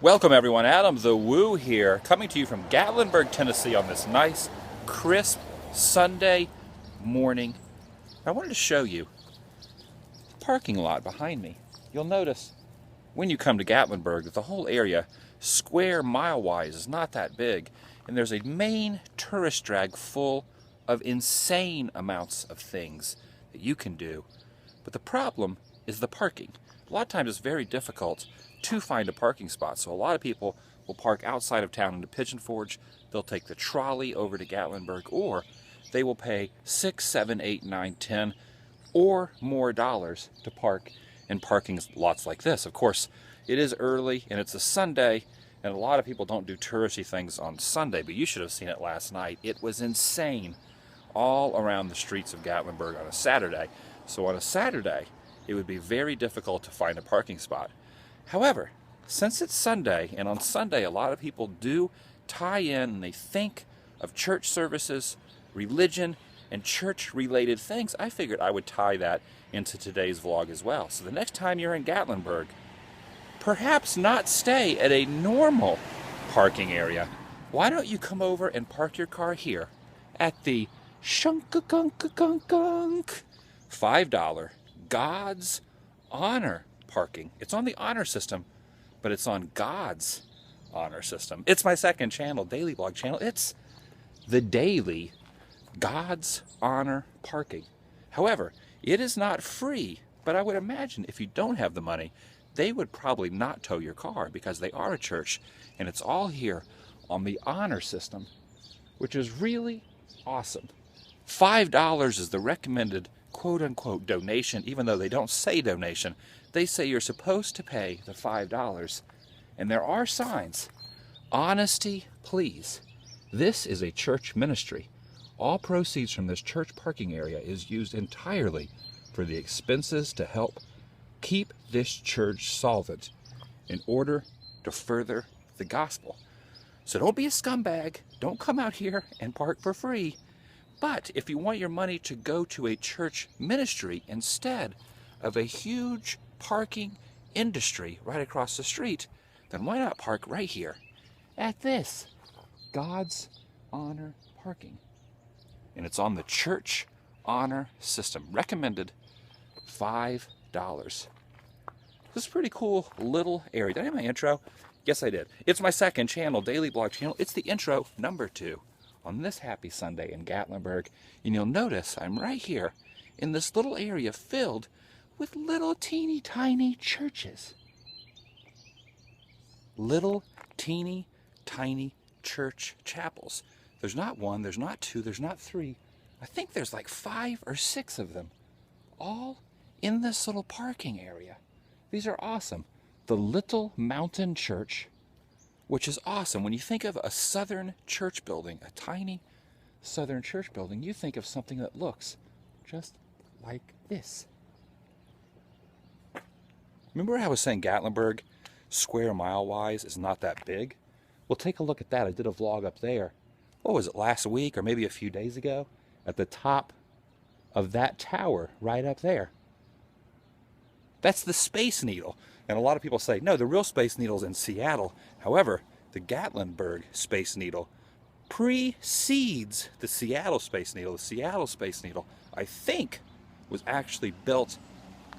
Welcome everyone, Adam the Woo here, coming to you from Gatlinburg, Tennessee on this nice, crisp Sunday morning. I wanted to show you the parking lot behind me. You'll notice when you come to Gatlinburg that the whole area, square mile-wise, is not that big, and there's a main tourist drag full of insane amounts of things that you can do. But the problem is the parking. A lot of times it's very difficult to find a parking spot. So a lot of people will park outside of town in the Pigeon Forge. They'll take the trolley over to Gatlinburg, or they will pay $6, $7, $8, $9, $10 or more dollars to park in parking lots like this. Of course, it is early and it's a Sunday, and a lot of people don't do touristy things on Sunday, but you should have seen it last night. It was insane all around the streets of Gatlinburg on a Saturday. So on a Saturday, it would be very difficult to find a parking spot. However, since it's Sunday, and on Sunday a lot of people do tie in and they think of church services, religion, and church-related things, I figured I would tie that into today's vlog as well. So the next time you're in Gatlinburg, perhaps not stay at a normal parking area. Why don't you come over and park your car here at the Shunk-a-gunk-a-gunk-gunk $5 God's Honor parking. It's on the honor system, but it's on God's honor system. It's my second channel, daily vlog channel. It's the daily God's Honor parking. However, it is not free, but I would imagine if you don't have the money, they would probably not tow your car because they are a church, and it's all here on the honor system, which is really awesome. $5 is the recommended quote-unquote donation, even though they don't say donation. They say you're supposed to pay the $5, and there are signs. Honesty, please. This is a church ministry. All proceeds from this church parking area is used entirely for the expenses to help keep this church solvent in order to further the gospel. So don't be a scumbag. Don't come out here and park for free. But if you want your money to go to a church ministry instead of a huge parking industry right across the street, then why not park right here at this God's Honor parking? And it's on the church honor system. Recommended $5. This is a pretty cool little area. Did I have my intro? Yes, I did. It's my second channel, daily blog channel. It's the intro number 2 on this happy Sunday in Gatlinburg. And you'll notice I'm right here in this little area filled with little teeny tiny churches. Little teeny tiny church chapels. There's not one, there's not two, there's not three. I think there's like 5 or 6 of them, all in this little parking area. These are awesome. The Little Mountain Church, which is awesome. When you think of a southern church building, a tiny southern church building, you think of something that looks just like this. Remember how I was saying Gatlinburg, square mile-wise, is not that big? Well, take a look at that. I did a vlog up there. What was it, last week or maybe a few days ago? At the top of that tower right up there. That's the Space Needle. And a lot of people say, no, the real Space Needle's in Seattle. However, the Gatlinburg Space Needle precedes the Seattle Space Needle. The Seattle Space Needle, I think, was actually built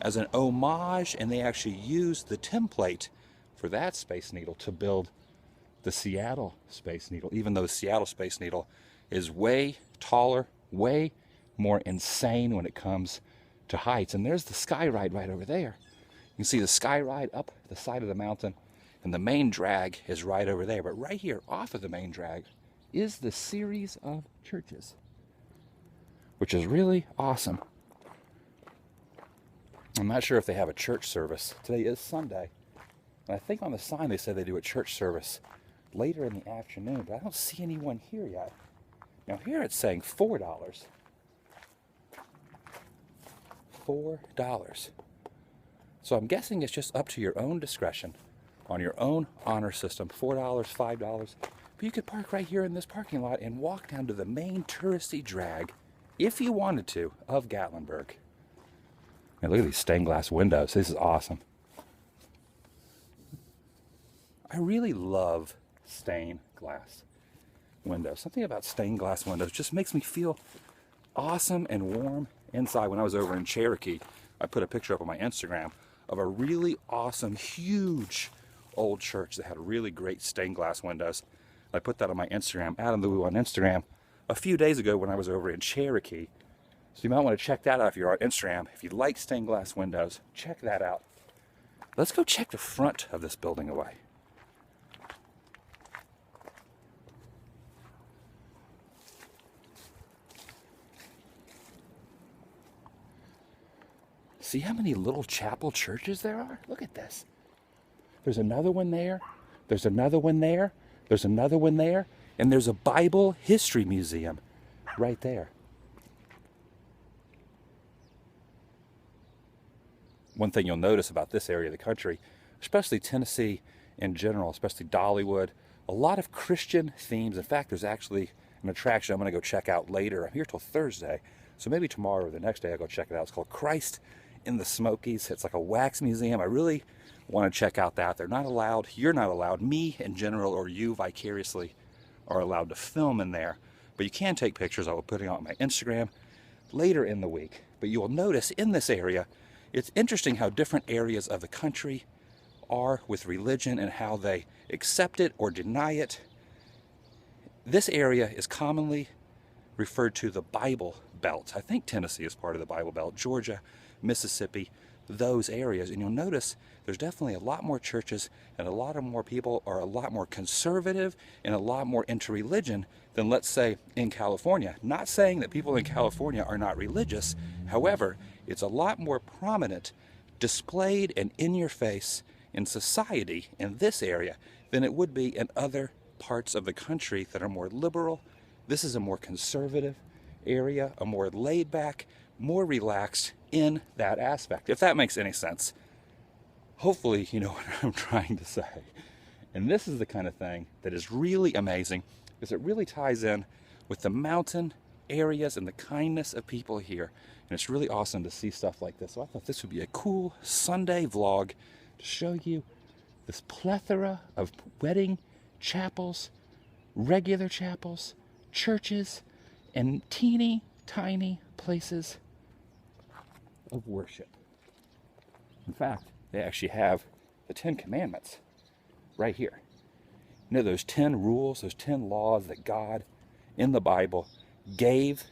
as an homage, and they actually used the template for that Space Needle to build the Seattle Space Needle, even though the Seattle Space Needle is way taller, way more insane when it comes to heights. And there's the Sky Ride right over there. You can see the Sky Ride up the side of the mountain, and the main drag is right over there. But right here off of the main drag is the series of churches, which is really awesome. I'm not sure if they have a church service. Today is Sunday, and I think on the sign they said they do a church service later in the afternoon, but I don't see anyone here yet. Now here it's saying $4. $4. So I'm guessing it's just up to your own discretion on your own honor system. $4, $5. But you could park right here in this parking lot and walk down to the main touristy drag, if you wanted to, of Gatlinburg. And look at these stained glass windows. This is awesome. I really love stained glass windows. Something about stained glass windows just makes me feel awesome and warm inside. When I was over in Cherokee, I put a picture up on my Instagram of a really awesome, huge old church that had really great stained glass windows. I put that on my Instagram, TheDailyWoo on Instagram, a few days ago when I was over in Cherokee. So you might want to check that out if you're on Instagram. If you like stained glass windows, check that out. Let's go check the front of this building away. See how many little chapel churches there are? Look at this. There's another one there. There's another one there. There's another one there. And there's a Bible history museum right there. One thing you'll notice about this area of the country, especially Tennessee in general, especially Dollywood, a lot of Christian themes. In fact, there's actually an attraction I'm going to go check out later. I'm here till Thursday, so maybe tomorrow or the next day I'll go check it out. It's called Christ in the Smokies. It's like a wax museum. I really want to check out that. They're not allowed, you're not allowed, me in general or you vicariously are allowed to film in there. But you can take pictures. I will put it on my Instagram later in the week. But you will notice in this area, it's interesting how different areas of the country are with religion and how they accept it or deny it. This area is commonly referred to the Bible Belt. I think Tennessee is part of the Bible Belt, Georgia, Mississippi, those areas. And you'll notice there's definitely a lot more churches and a lot of more people are a lot more conservative and a lot more into religion than, let's say, in California. Not saying that people in California are not religious. However, it's a lot more prominent, displayed and in your face in society in this area than it would be in other parts of the country that are more liberal. This is a more conservative area, a more laid back, more relaxed in that aspect, if that makes any sense. Hopefully you know what I'm trying to say. And this is the kind of thing that is really amazing, because it really ties in with the mountain areas and the kindness of people here. And it's really awesome to see stuff like this. So I thought this would be a cool Sunday vlog to show you this plethora of wedding chapels, regular chapels, churches, and teeny tiny places of worship. In fact, they actually have the 10 Commandments right here. You know, those 10 rules, those 10 laws that God in the Bible gave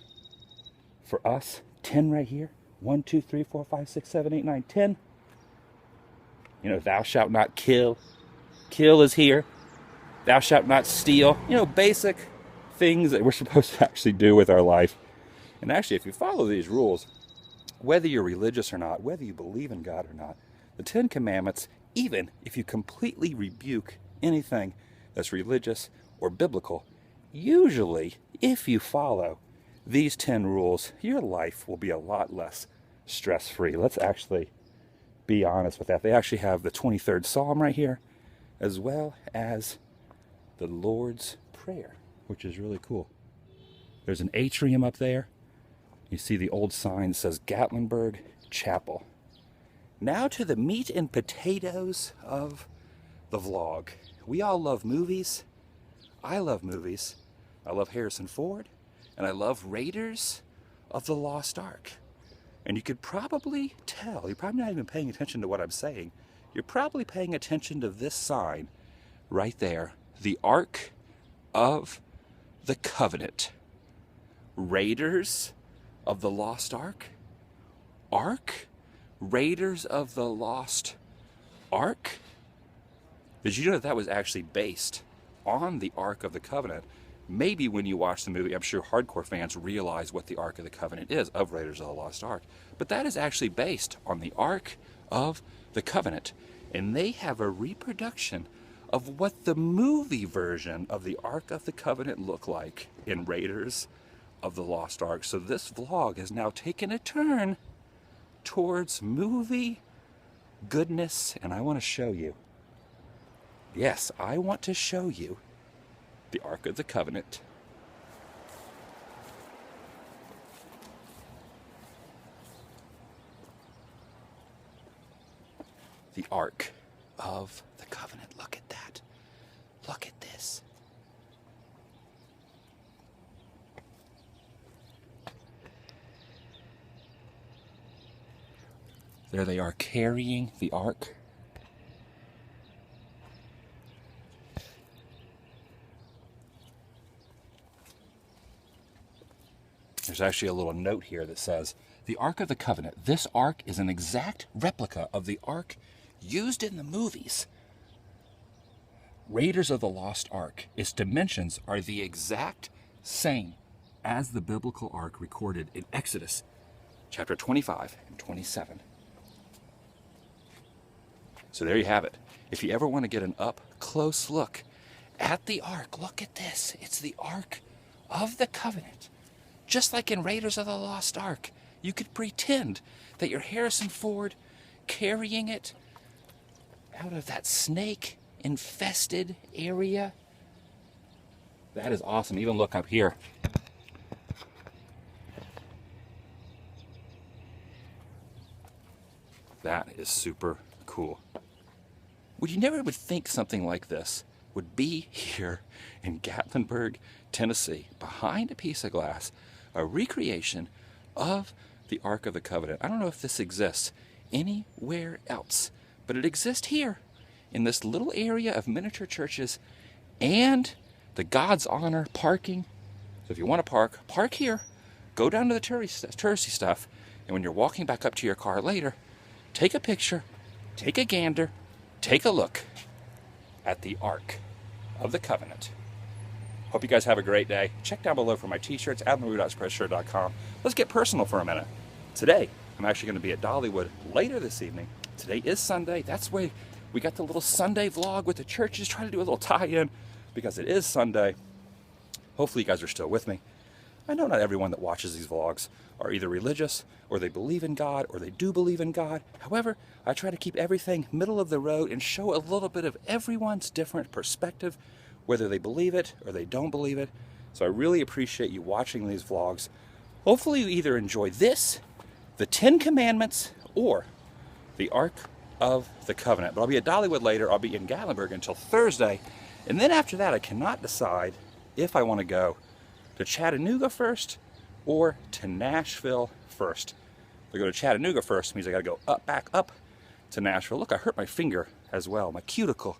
for us. 10 right here. 1, 2, 3, 4, 5, 6, 7, 8, 9, 10. You know, thou shalt not kill. Kill is here. Thou shalt not steal. You know, basic things that we're supposed to actually do with our life. And actually, if you follow these rules, whether you're religious or not, whether you believe in God or not, the 10 Commandments, even if you completely rebuke anything that's religious or biblical, usually, if you follow these 10 rules, your life will be a lot less stress-free. Let's actually be honest with that. They actually have the 23rd Psalm right here, as well as the Lord's Prayer, which is really cool. There's an atrium up there. You see the old sign that says Gatlinburg Chapel. Now to the meat and potatoes of the vlog. We all love movies. I love movies. I love Harrison Ford. And I love Raiders of the Lost Ark. And you could probably tell, you're probably not even paying attention to what I'm saying. You're probably paying attention to this sign right there. The Ark of the Covenant. Raiders of the Lost Ark? Ark? Raiders of the Lost Ark? Did you know that was actually based on the Ark of the Covenant? Maybe when you watch the movie, I'm sure hardcore fans realize what the Ark of the Covenant is of Raiders of the Lost Ark. But that is actually based on the Ark of the Covenant. And they have a reproduction of what the movie version of the Ark of the Covenant looked like in Raiders of the Lost Ark. So this vlog has now taken a turn towards movie goodness, and I want to show you. Yes, I want to show you the Ark of the Covenant. The Ark of the Covenant. Look at that. Look at this. There they are carrying the ark. There's actually a little note here that says, the Ark of the Covenant. This ark is an exact replica of the ark used in the movies. Raiders of the Lost Ark. Its dimensions are the exact same as the biblical ark recorded in Exodus chapter 25 and 27. So there you have it. If you ever want to get an up-close look at the ark, look at this. It's the Ark of the Covenant. Just like in Raiders of the Lost Ark, you could pretend that you're Harrison Ford carrying it out of that snake-infested area. That is awesome. Even look up here. That is super cool. You never would think something like this would be here in Gatlinburg, Tennessee, behind a piece of glass, a recreation of the Ark of the Covenant. I don't know if this exists anywhere else, but it exists here in this little area of miniature churches and the God's Honor parking. So if you want to park here, go down to the touristy stuff, and when you're walking back up to your car later, take a picture, take a gander, take a look at the Ark of the Covenant. Hope you guys have a great day. Check down below for my t-shirts, admiralwoo.spreadshirt.com. Let's get personal for a minute. Today, I'm actually going to be at Dollywood later this evening. Today is Sunday. That's why we got the little Sunday vlog with the churches, trying to do a little tie-in because it is Sunday. Hopefully you guys are still with me. I know not everyone that watches these vlogs are either religious, or they believe in God, or they do believe in God. However, I try to keep everything middle of the road and show a little bit of everyone's different perspective, whether they believe it or they don't believe it. So I really appreciate you watching these vlogs. Hopefully you either enjoy this, the 10 Commandments, or the Ark of the Covenant. But I'll be at Dollywood later. I'll be in Gatlinburg until Thursday. And then after that, I cannot decide if I want to go to Chattanooga first or to Nashville first. If I go to Chattanooga first, means I got to go back up to Nashville. Look, I hurt my finger as well. My cuticle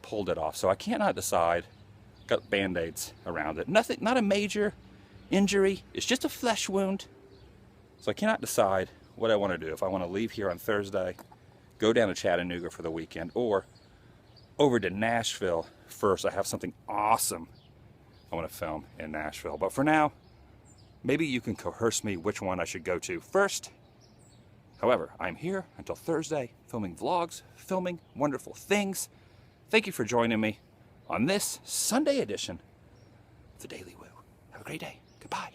pulled it off. So I cannot decide. Got Band-Aids around it. Nothing, not a major injury. It's just a flesh wound. So I cannot decide what I want to do. If I want to leave here on Thursday, go down to Chattanooga for the weekend, or over to Nashville first. I have something awesome I want to film in Nashville. But for now, maybe you can coerce me which one I should go to first. However, I'm here until Thursday, filming vlogs, filming wonderful things. Thank you for joining me on this Sunday edition of The Daily Woo. Have a great day. Goodbye.